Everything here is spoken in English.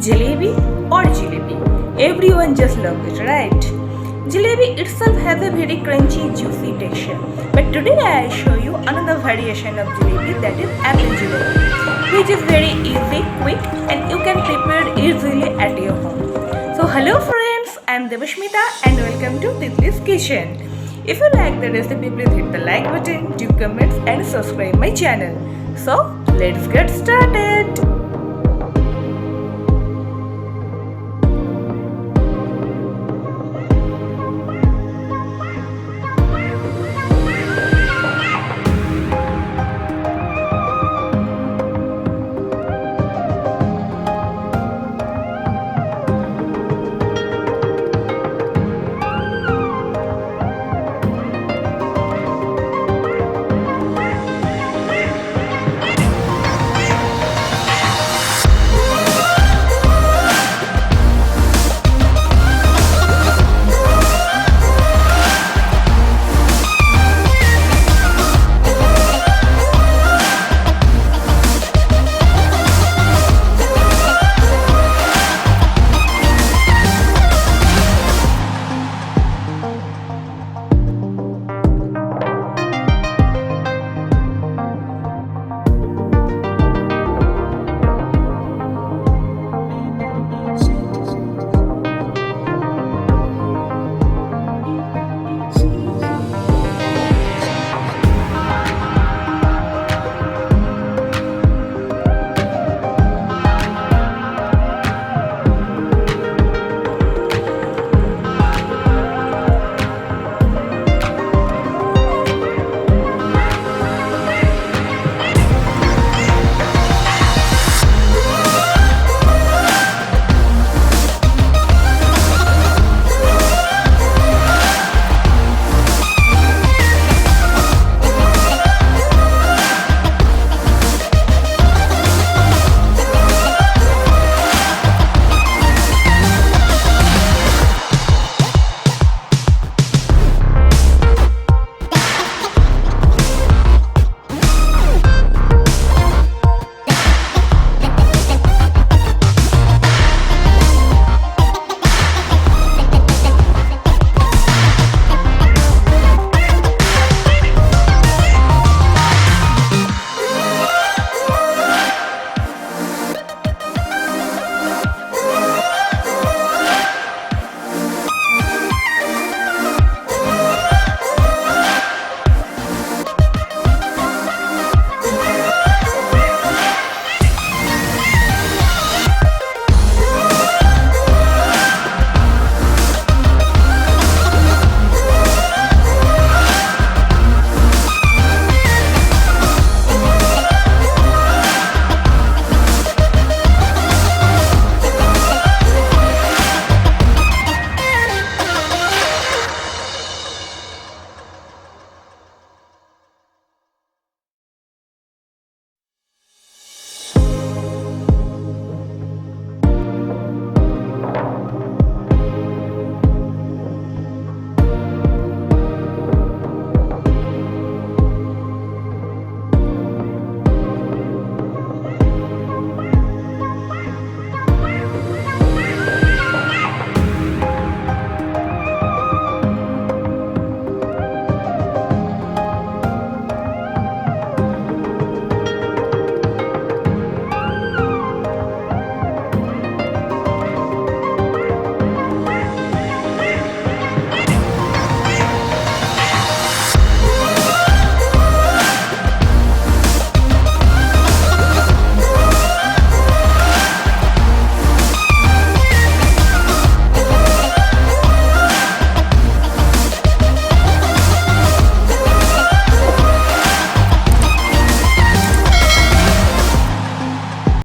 Jalebi or jalebi. Everyone just loves it, right? Jalebi itself has a very crunchy, juicy texture. But today I show you another variation of jalebi, that is apple jalebi, which is very easy, quick, and you can prepare it easily at your home. So hello friends, I am Devashmita and welcome to TITLI'S KITCHEN. If you like the recipe, please hit the like button, do comments and subscribe my channel. So let's get started.